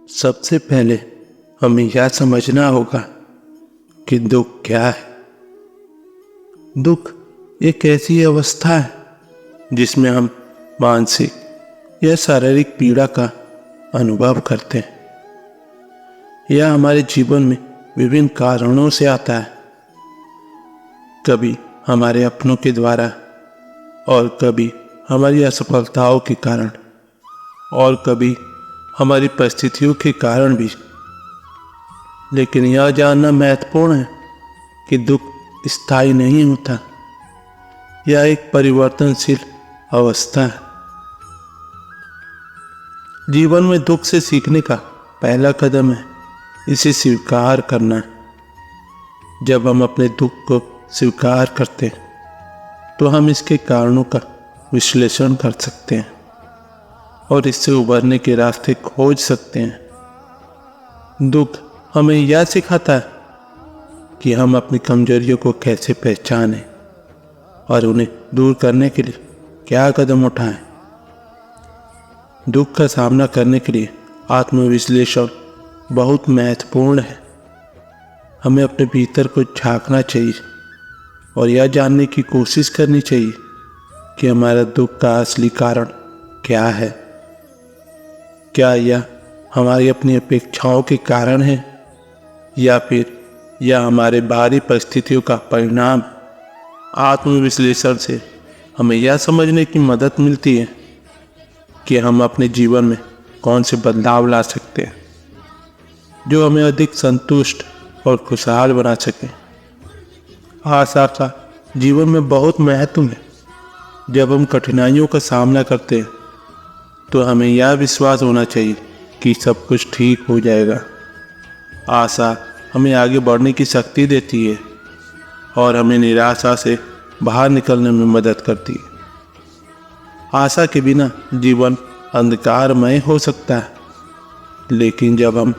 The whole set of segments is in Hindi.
सबसे पहले हमें यह समझना होगा कि दुख क्या है। दुख एक ऐसी अवस्था है जिसमें हम मानसिक या शारीरिक पीड़ा का अनुभव करते हैं। यह हमारे जीवन में विभिन्न कारणों से आता है, कभी हमारे अपनों के द्वारा और कभी हमारी असफलताओं के कारण और कभी हमारी परिस्थितियों के कारण भी। लेकिन यह जानना महत्वपूर्ण है कि दुख स्थायी नहीं होता, यह एक परिवर्तनशील अवस्था है। जीवन में दुख से सीखने का पहला कदम है इसे स्वीकार करना। जब हम अपने दुख को स्वीकार करते हैं तो हम इसके कारणों का विश्लेषण कर सकते हैं और इससे उभरने के रास्ते खोज सकते हैं। दुख हमें यह सिखाता है कि हम अपनी कमजोरियों को कैसे पहचानें और उन्हें दूर करने के लिए क्या कदम उठाएं। दुख का सामना करने के लिए आत्मविश्लेषण बहुत महत्वपूर्ण है। हमें अपने भीतर को झांकना चाहिए और यह जानने की कोशिश करनी चाहिए कि हमारा दुख का असली कारण क्या है। क्या यह हमारी अपनी अपेक्षाओं के कारण है या फिर यह हमारे बाहरी परिस्थितियों का परिणाम। आत्मविश्लेषण से हमें यह समझने की मदद मिलती है कि हम अपने जीवन में कौन से बदलाव ला सकते हैं जो हमें अधिक संतुष्ट और खुशहाल बना सकें। आशा का जीवन में बहुत महत्व है। जब हम कठिनाइयों का सामना करते हैं तो हमें यह विश्वास होना चाहिए कि सब कुछ ठीक हो जाएगा। आशा हमें आगे बढ़ने की शक्ति देती है और हमें निराशा से बाहर निकलने में मदद करती है। आशा के बिना जीवन अंधकारमय हो सकता है, लेकिन जब हम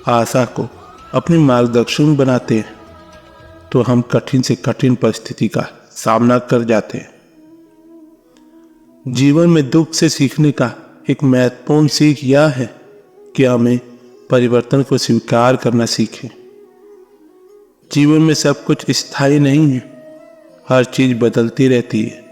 आशा को अपनी मार्गदर्शन बनाते हैं तो हम कठिन से कठिन परिस्थिति का सामना कर जाते हैं। जीवन में दुख से सीखने का एक महत्वपूर्ण सीख यह है कि हमें परिवर्तन को स्वीकार करना सीखें। जीवन में सब कुछ स्थायी नहीं है, हर चीज बदलती रहती है।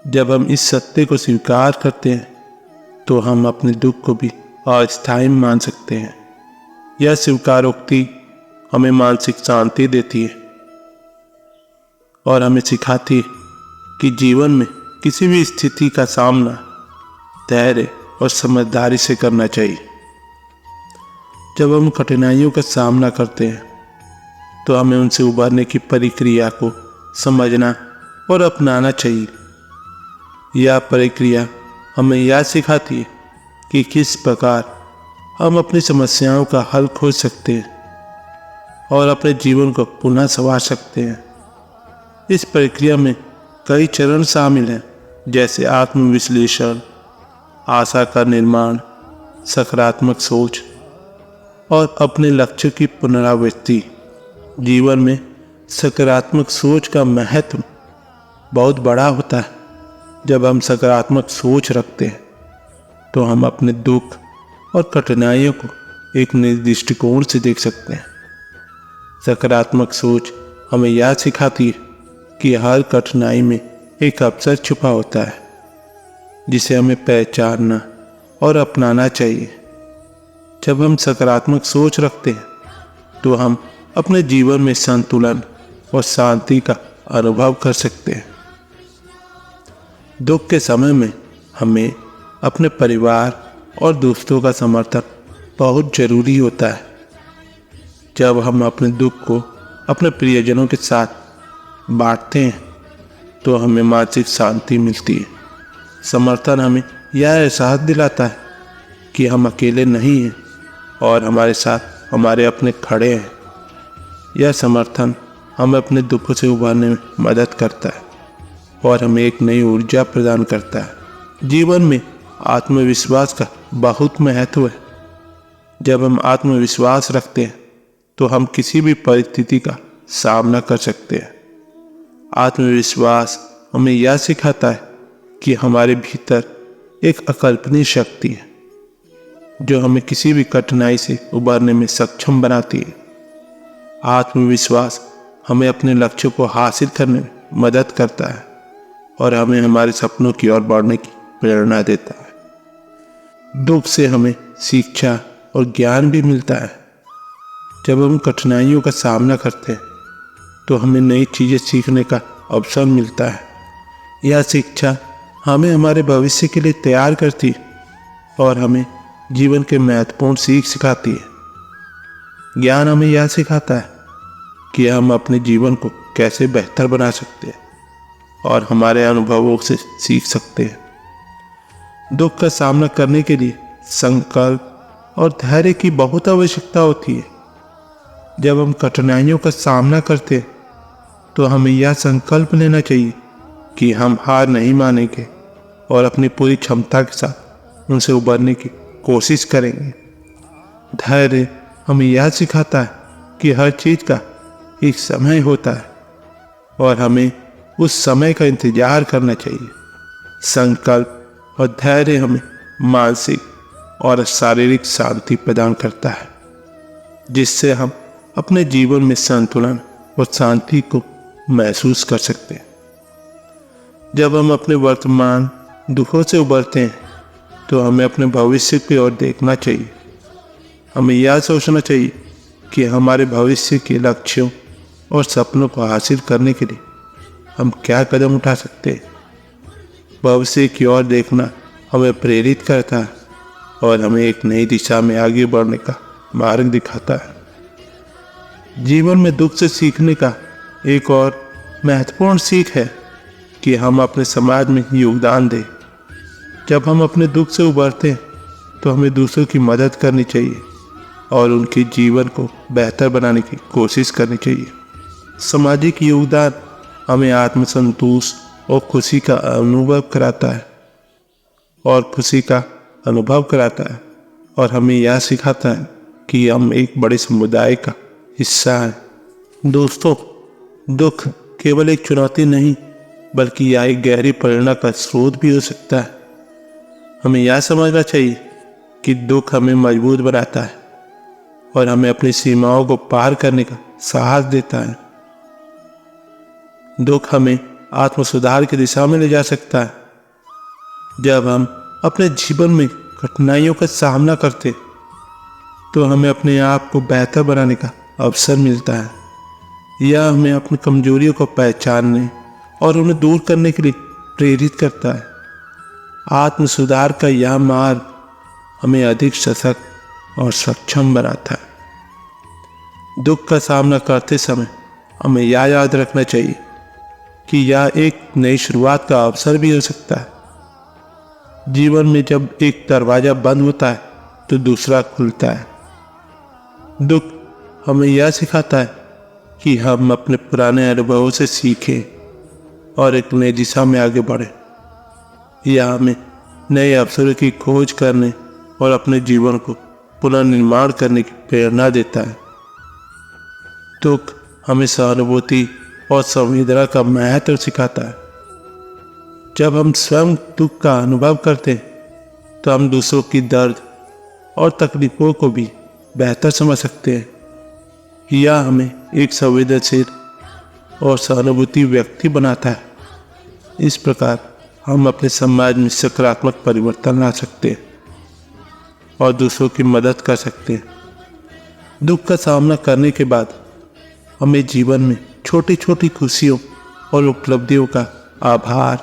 जब हम इस सत्य को स्वीकार करते हैं तो हम अपने दुख को भी अस्थायी मान सकते हैं। यह स्वीकारोक्ति हमें मानसिक शांति देती है और हमें सिखाती है कि जीवन में किसी भी स्थिति का सामना धैर्य और समझदारी से करना चाहिए। जब हम कठिनाइयों का सामना करते हैं तो हमें उनसे उबरने की प्रक्रिया को समझना और अपनाना चाहिए। यह प्रक्रिया हमें यह सिखाती है कि किस प्रकार हम अपनी समस्याओं का हल खोज सकते हैं और अपने जीवन को पुनः संवार सकते हैं। इस प्रक्रिया में कई चरण शामिल हैं, जैसे आत्मविश्लेषण, आशा का निर्माण, सकारात्मक सोच और अपने लक्ष्य की पुनरावृत्ति। जीवन में सकारात्मक सोच का महत्व बहुत बड़ा होता है। जब हम सकारात्मक सोच रखते हैं तो हम अपने दुख और कठिनाइयों को एक नए दृष्टिकोण से देख सकते हैं। सकारात्मक सोच हमें यह सिखाती है कि हर कठिनाई में एक अवसर छुपा होता है जिसे हमें पहचानना और अपनाना चाहिए। जब हम सकारात्मक सोच रखते हैं तो हम अपने जीवन में संतुलन और शांति का अनुभव कर सकते हैं। दुख के समय में हमें अपने परिवार और दोस्तों का समर्थन बहुत जरूरी होता है। जब हम अपने दुख को अपने प्रियजनों के साथ बांटते हैं तो हमें मानसिक शांति मिलती है। समर्थन हमें यह एहसास दिलाता है कि हम अकेले नहीं हैं और हमारे साथ हमारे अपने खड़े हैं। यह समर्थन हमें अपने दुखों से उबारने में मदद करता है और हमें एक नई ऊर्जा प्रदान करता है। जीवन में आत्मविश्वास का बहुत महत्व है। जब हम आत्मविश्वास रखते हैं तो हम किसी भी परिस्थिति का सामना कर सकते हैं। आत्मविश्वास हमें यह सिखाता है कि हमारे भीतर एक अकल्पनीय शक्ति है जो हमें किसी भी कठिनाई से उबरने में सक्षम बनाती है। आत्मविश्वास हमें अपने लक्ष्यों को हासिल करने में मदद करता है और हमें हमारे सपनों की ओर बढ़ने की प्रेरणा देता है। दुख से हमें शिक्षा और ज्ञान भी मिलता है। जब हम कठिनाइयों का सामना करते हैं तो हमें नई चीज़ें सीखने का अवसर मिलता है। यह शिक्षा हमें हमारे भविष्य के लिए तैयार करती है और हमें जीवन के महत्वपूर्ण सीख सिखाती है। ज्ञान हमें यह सिखाता है कि हम अपने जीवन को कैसे बेहतर बना सकते हैं और हमारे अनुभवों से सीख सकते हैं। दुख का सामना करने के लिए संकल्प और धैर्य की बहुत आवश्यकता होती है। जब हम कठिनाइयों का सामना करते हैं तो हमें यह संकल्प लेना चाहिए कि हम हार नहीं मानेंगे और अपनी पूरी क्षमता के साथ उनसे उबरने की कोशिश करेंगे। धैर्य हमें यह सिखाता है कि हर चीज़ का एक समय होता है और हमें उस समय का इंतजार करना चाहिए। संकल्प और धैर्य हमें मानसिक और शारीरिक शांति प्रदान करता है, जिससे हम अपने जीवन में संतुलन और शांति को महसूस कर सकते हैं। जब हम अपने वर्तमान दुखों से उबरते हैं तो हमें अपने भविष्य की ओर देखना चाहिए। हमें यह सोचना चाहिए कि हमारे भविष्य के लक्ष्यों और सपनों को हासिल करने के लिए हम क्या कदम उठा सकते हैं। भविष्य की ओर देखना हमें प्रेरित करता है और हमें एक नई दिशा में आगे बढ़ने का मार्ग दिखाता है। जीवन में दुख से सीखने का एक और महत्वपूर्ण सीख है कि हम अपने समाज में योगदान दें। जब हम अपने दुख से उबरते हैं तो हमें दूसरों की मदद करनी चाहिए और उनके जीवन को बेहतर बनाने की कोशिश करनी चाहिए। सामाजिक योगदान हमें आत्मसंतोष और खुशी का अनुभव कराता है और हमें यह सिखाता है कि हम एक बड़े समुदाय का हिस्सा हैं। दोस्तों, दुख केवल एक चुनौती नहीं बल्कि यह एक गहरी प्रेरणा का स्रोत भी हो सकता है। हमें यह समझना चाहिए कि दुख हमें मजबूत बनाता है और हमें अपनी सीमाओं को पार करने का साहस देता है। दुख हमें आत्मसुधार की दिशा में ले जा सकता है। जब हम अपने जीवन में कठिनाइयों का सामना करते तो हमें अपने आप को बेहतर बनाने का अवसर मिलता है। यह हमें अपनी कमजोरियों को पहचानने और उन्हें दूर करने के लिए प्रेरित करता है। आत्मसुधार का यह मार्ग हमें अधिक सशक्त और सक्षम बनाता है। दुख का सामना करते समय हमें यह याद रखना चाहिए कि यह एक नई शुरुआत का अवसर भी हो सकता है। जीवन में जब एक दरवाजा बंद होता है तो दूसरा खुलता है। दुख हमें यह सिखाता है कि हम अपने पुराने अनुभवों से सीखें और एक नई दिशा में आगे बढ़ें। यह हमें नए अवसरों की खोज करने और अपने जीवन को पुनर्निर्माण करने की प्रेरणा देता है। दुख हमें सहानुभूति और संवेदना का महत्व सिखाता है। जब हम स्वयं दुख का अनुभव करते हैं तो हम दूसरों की दर्द और तकलीफों को भी बेहतर समझ सकते हैं। यह हमें एक संवेदनशील और सहानुभूति व्यक्ति बनाता है। इस प्रकार हम अपने समाज में सकारात्मक परिवर्तन ला सकते हैं और दूसरों की मदद कर सकते हैं। दुख का सामना करने के बाद हमें जीवन में छोटी छोटी खुशियों और उपलब्धियों का आभार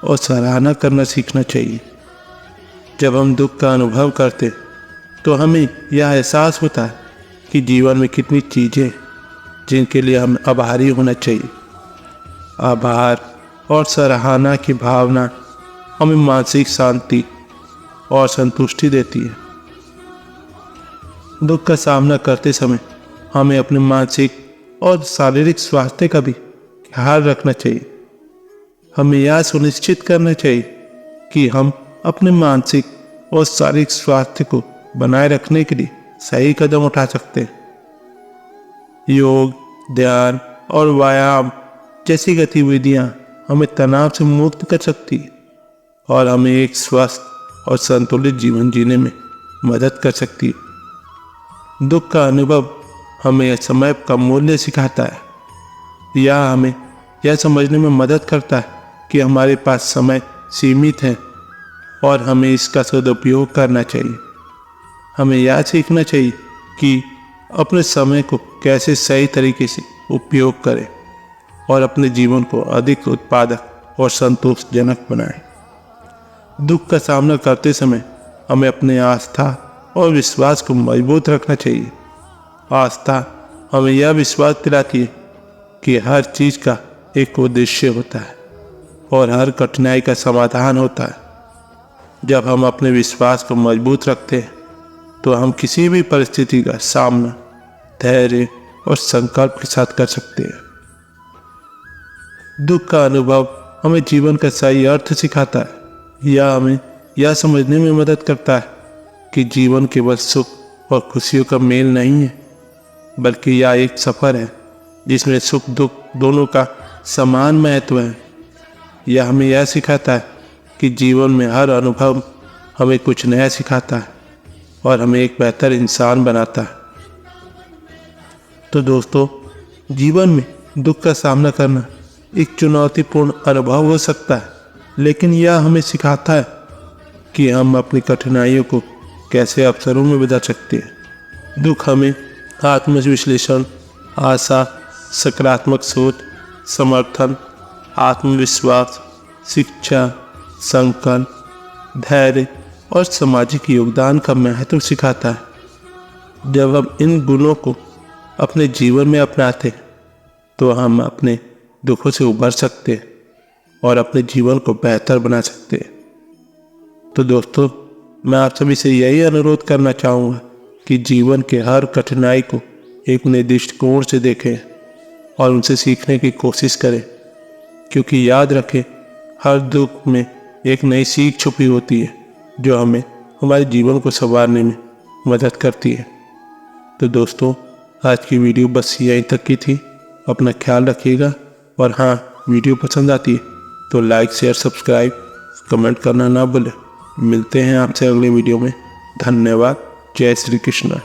और सराहना करना सीखना चाहिए। जब हम दुख का अनुभव करते तो हमें यह एहसास होता है कि जीवन में कितनी चीज़ें जिनके लिए हमें आभारी होना चाहिए। आभार और सराहना की भावना हमें मानसिक शांति और संतुष्टि देती है। दुख का सामना करते समय हमें अपने मानसिक और शारीरिक स्वास्थ्य का भी ख्याल रखना चाहिए। हमें यह सुनिश्चित करना चाहिए कि हम अपने मानसिक और शारीरिक स्वास्थ्य को बनाए रखने के लिए सही कदम उठा सकते हैं। योग, ध्यान और व्यायाम जैसी गतिविधियां हमें तनाव से मुक्त कर सकती है और हमें एक स्वस्थ और संतुलित जीवन जीने में मदद कर सकती है। दुख का अनुभव हमें समय का मूल्य सिखाता है। यह हमें यह समझने में मदद करता है कि हमारे पास समय सीमित है और हमें इसका सदुपयोग करना चाहिए। हमें यह सीखना चाहिए कि अपने समय को कैसे सही तरीके से उपयोग करें और अपने जीवन को अधिक उत्पादक और संतोषजनक बनाएं। दुख का सामना करते समय हमें अपने आस्था और विश्वास को मजबूत रखना चाहिए। आस्था हमें यह विश्वास दिलाती है कि हर चीज़ का एक उद्देश्य होता है और हर कठिनाई का समाधान होता है। जब हम अपने विश्वास को मजबूत रखते हैं तो हम किसी भी परिस्थिति का सामना धैर्य और संकल्प के साथ कर सकते हैं। दुख का अनुभव हमें जीवन का सही अर्थ सिखाता है। यह हमें यह समझने में मदद करता है कि जीवन केवल सुख और खुशियों का मेल नहीं है, बल्कि यह एक सफ़र है जिसमें सुख दुख दोनों का समान महत्व है। यह हमें यह सिखाता है कि जीवन में हर अनुभव हमें कुछ नया सिखाता है और हमें एक बेहतर इंसान बनाता है। तो दोस्तों, जीवन में दुख का सामना करना एक चुनौतीपूर्ण अनुभव हो सकता है, लेकिन यह हमें सिखाता है कि हम अपनी कठिनाइयों को कैसे अवसरों में बदल सकते हैं। दुख हमें आत्मविश्लेषण, आशा, सकारात्मक सोच, समर्थन, आत्मविश्वास, शिक्षा, संकल्प, धैर्य और सामाजिक योगदान का महत्व सिखाता है। जब हम इन गुणों को अपने जीवन में अपनाते हैं तो हम अपने दुखों से उबर सकते हैं और अपने जीवन को बेहतर बना सकते हैं। तो दोस्तों, मैं आप सभी से यही अनुरोध करना चाहूँगा कि जीवन के हर कठिनाई को एक निर्दिष्ट कोण से देखें और उनसे सीखने की कोशिश करें, क्योंकि याद रखें, हर दुख में एक नई सीख छुपी होती है जो हमें हमारे जीवन को संवारने में मदद करती है। तो दोस्तों, आज की वीडियो बस यहीं तक की थी। अपना ख्याल रखिएगा और हाँ, वीडियो पसंद आती है तो लाइक शेयर सब्सक्राइब कमेंट करना ना भूलें। मिलते हैं आपसे अगले वीडियो में। धन्यवाद। जय श्री कृष्ण।